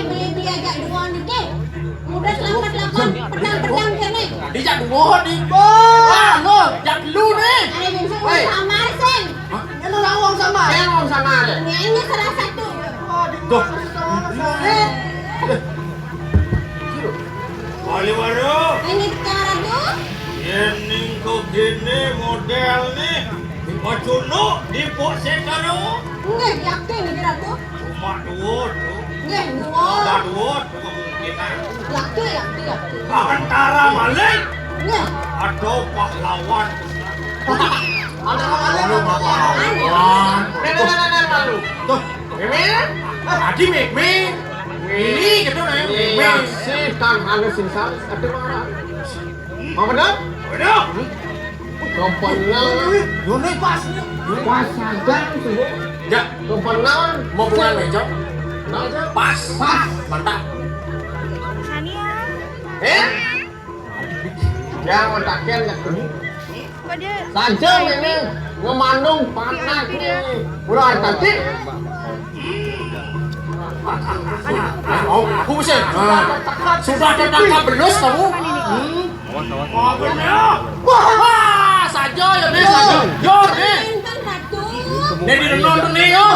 Beli ajak dua dikit. Udah selamat pedang kene. Dijak dua di. Wah, lo jak lu nih. Ada benseng sama sing. Ini orang uang sama. Saya ngomong sama deh. Ini salah satu. Tuh. Kali baru. Ini cara tuh. Ini kok gini model nih. Macuno di pose karo. Enggak yakin kira tuh. Cuma dua tuh. Enggak dua. Ada dua tuh kemungkinan. Yakin. Antara maling Enggak. atau pahlawan. Malu pahlawan. Malu. Tuh. Meme. Adi meme. Ini gitu nih. Masih kan harus sinsal. Ada mana? Mau benar? Benar. Kepenang. Yune pas. Pas saja tuh. Ya, Kepenang. mau bukan meja. Pas. Pas. Mantap. Yang mentakin saja ini ngemandung panak nih. Udah tadi. Oh, aku bisa. Sudah ketangkap belus kamu? Oh benar. Wah, saja ya nih, saja. Yo nih. Kan satu. Nih di nonton nih yo.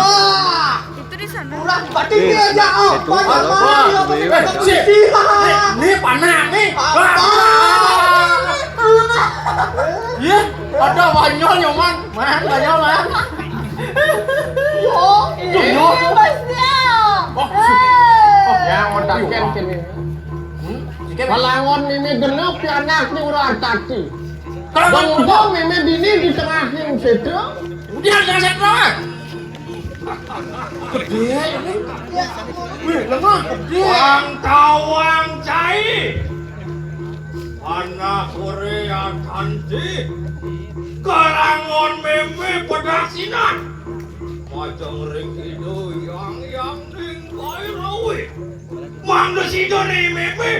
Itu di sana. Udah batin aja. Oh, Nih panak nih. Iya, ada banyol nyoman. Man, banyol man. Yo. yang mentakin kini. Palangon ini genep di anak nih udah tadi. Bang ini dini di tengah yang situ. Udah jangan setro. Gede ini. Wih, lemah. Gede. Wang tawang cai. Anak Korea cantik. Karangon meme pedaksinan. Majang ring itu yang ning kai rawi. Mangga sido nih meme.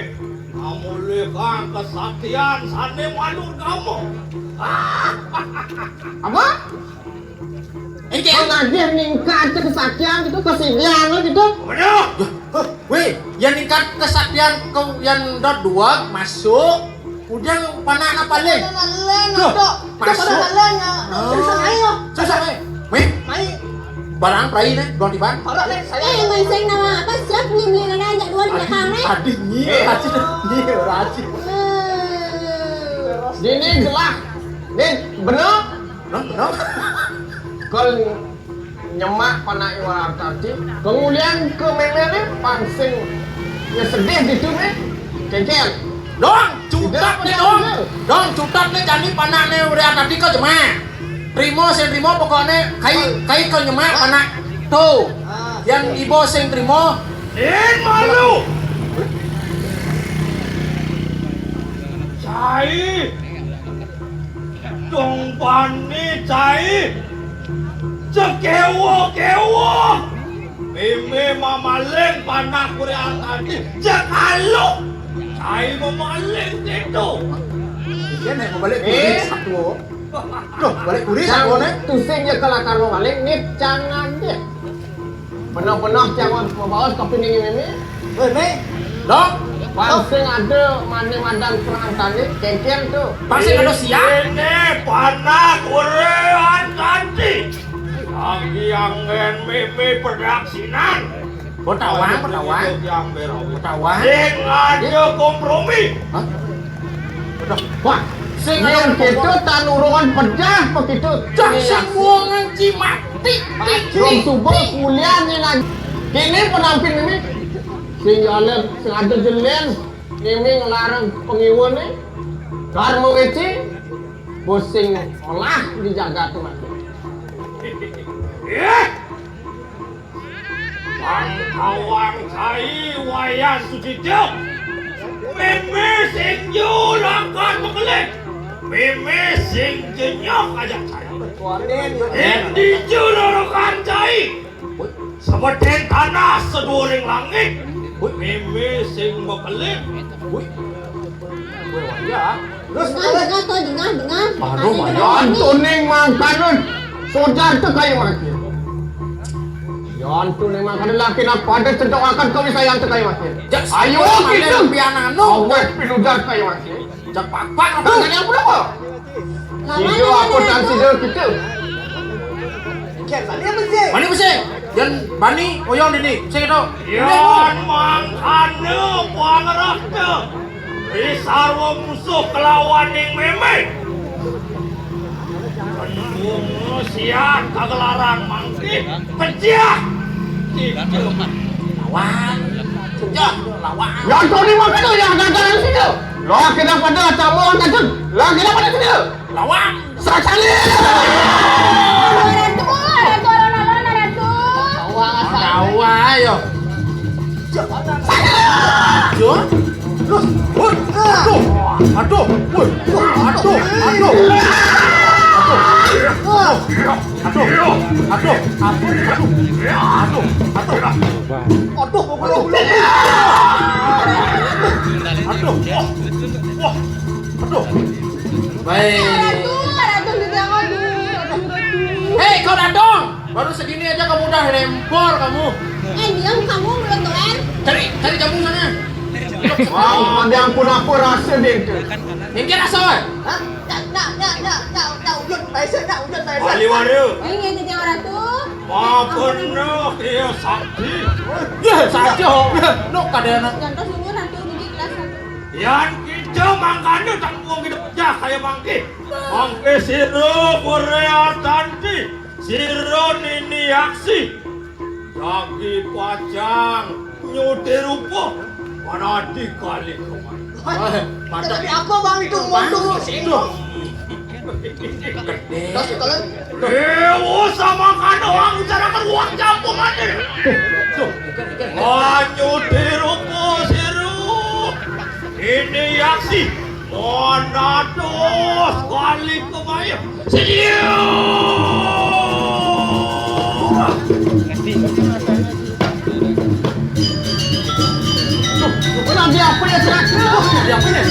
Kamu lekang kesaktian sane malur kamu. Apa? Pengajian ningkat kesaktian gitu, kesedihan gitu. Benar. Wih, yang tingkat kesaktian kau yang dot dua masuk. Udah panah apa le? Masuk. Susah weh. Wih, barang perai nih, dua tiban. Benseng nama apa? Siap beli ajak dua di belakang nih. Tadi rajin. Dini jelas. Nih bener. Benar. Kalau nyemak panah iwar tadi, kemudian ke meme pangsing ya sedih gitu nih. Kengkel. Dong, cutak nih dong. Dong, cutak nih jadi panah nih udah tadi kau cuma. Trimo pokoknya kai kau nyemak panah tuh. Yang ibu sing trimo. Malu. Cai. Dong pani cai. Cekewo. Meme mamaleng panah Korea tadi. Cekalu. Cai mamaleng itu. Dia nih mau balik kuris satu. Loh, balik kuris satu nih. Tusing ya kelakar mau balik nih jangan dia. Penuh jangan membawa kopi nih meme. Dong, Pangsing ada madang perang tadi, kengkel tuh. pasti ada siap. Ini panah Korea tadi. Lagi yang meme pedaksinan. Petawang. Yang ada kompromi. Hah? Wah, Sing yang ada gitu tanurungan pecah begitu. cak sembuangan cimati. Rom subuh kuliah nih lagi. Kini penampil ini. Sing ada jelen. Ini ngelarang pengiwan nih. Karma weci. Bosing olah dijaga tuh lagi. Bangkawang cai wayan sucijo. Meme sing julakan mekelek. Meme sing jenyok aja cai. Di julurakan cai. Seperti tanah seduring langit. Meme sing mekelek. Dengar. Antuning mangkanun. Saudara tuh kayak mati. Yan tu memang ada laki nak pada cedok akan kau sayang tekai masih. Jak Ayo kita kita. piana no. Awet pilujar kai masih. Jak papak apa Apa kali apa apa? Sido aku dan sido kita. Bani besi. Yan bani oyong dini. Saya tahu. Yan mangkane pangerahnya. Bisarwa musuh kelawan yang meme. Penunggu siap kagelaran mangki. Pecah. Lawan. Ya, lawan. Yang kau ni makan tu yang datang sido. Laki dah pada tamu orang kacun. Laki dah pada sido. Lawan. Sakali. Ratu, ratu, alon-alon, ratu. Lawan ayo. Jo. Terus. Woi. Aduh. Aduh. Woi. Aduh. Aduh. Baik. Ratu juga ngadu. Hei kau Dadong, baru segini aja kamu udah lempor kamu. Diam kamu belum keren. Cari jamu sana. Wah, ada ampun apa rasa dia tu. Minggir asal. Wali waria. Ini jadi ratu. Maafkan dia sakti. Ya saja. Nok kadana. Jangan sungguh ratu jadi kelas satu. Yan kita mangkane tak mau kita pecah kayak mangki. Mangki siro Korea tanti. Siro nini aksi. Jagi pacang nyuti rupa. Mana dikali kemana. Mantap. apa bang itu Sama kan orang bicarakan uang campur mati. Nyuti rupa siru. Ini aksi. Mana dos kali kemana. Sedia. Orang dia apa ya celaka? Dia apa ni?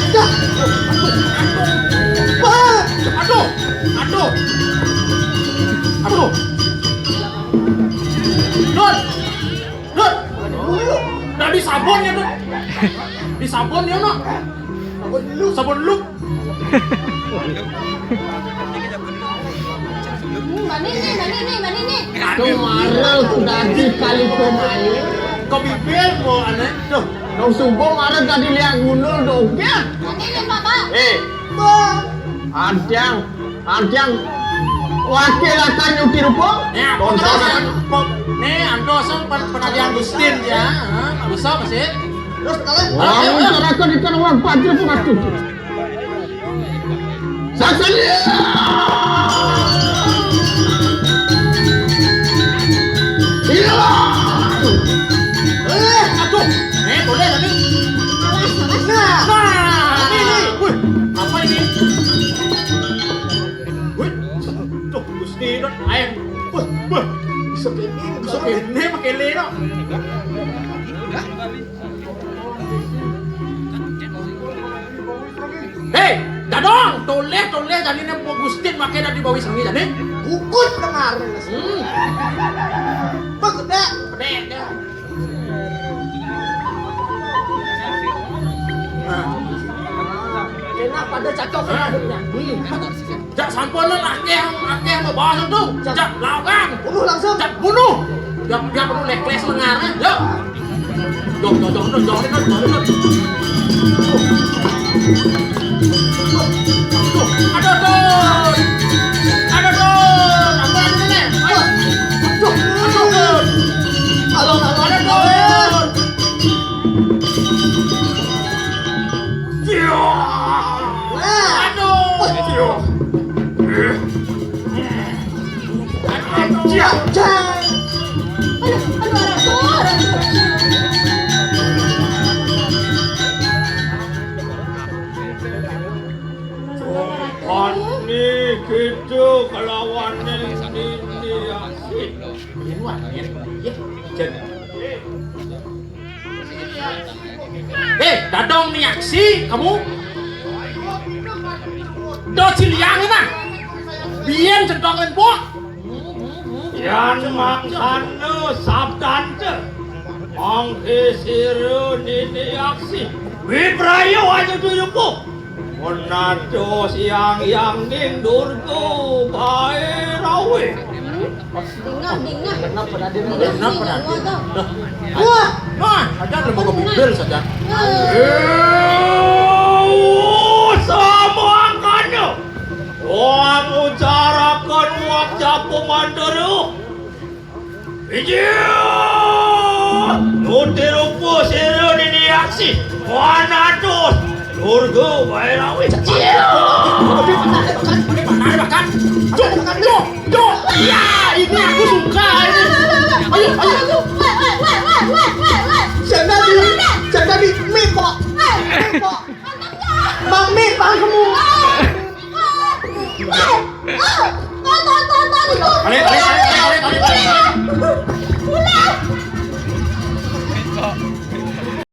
Aduh. Aduh. Aduh. Dot. Dot. Dah disabun ya, Dot. Disabun ya, Nak. Sabun lu. Mana ini? Kemarin sudah dikali kemarin. Kau bibir mau aneh. Duh. Kau subuh marah tadi lihat gunung doket. Mana ini papa? Antiang, wakil akan nyuti rupa. Tontonan. Nih, andosan penagihan Gustin ya. Bisa masih. Wah, masyarakat ikan orang pajak pun aku. Saksani. Aduh. Boleh tadi. Awas. Nah, ini. Wih, apa ini? Wih, tuh Gusti Dot ayam. Wih. Ini pakai le no. Hei, Dadong, toleh jadi ni po Gustin pakai dah di bawah sangi jadi. Bukut dengar. Begede. Pedek dia. Kena pada cacok Jak samponan akeh mau bahas tu. Jak lawan. bunuh langsung. Jak bunuh. Dia perlu nekles lengar. Yo. Jom. Aduh. Apa ini? Ayo. Aduh. Ani kita kelawan ini asik. Dadong ni aksi kamu. Do ciliang na. Biyen cedoken po. Yan mangkane Mangkisiru nini aksi Wibrayo aja tuyuku Menaco siang yang ning durgu bae rawe Dingah. Kenapa nanti? Wah. Nah, aja mau ke bibir saja. Sama akannya Wang ucarakan wajah pemandaru Ijin Nutirupu siru nini aksi Wanatus Durgu bae rawe Ya, ini aku suka ini. Ayo. Jangan di mie kok. Bang mie, bang kamu. Balik.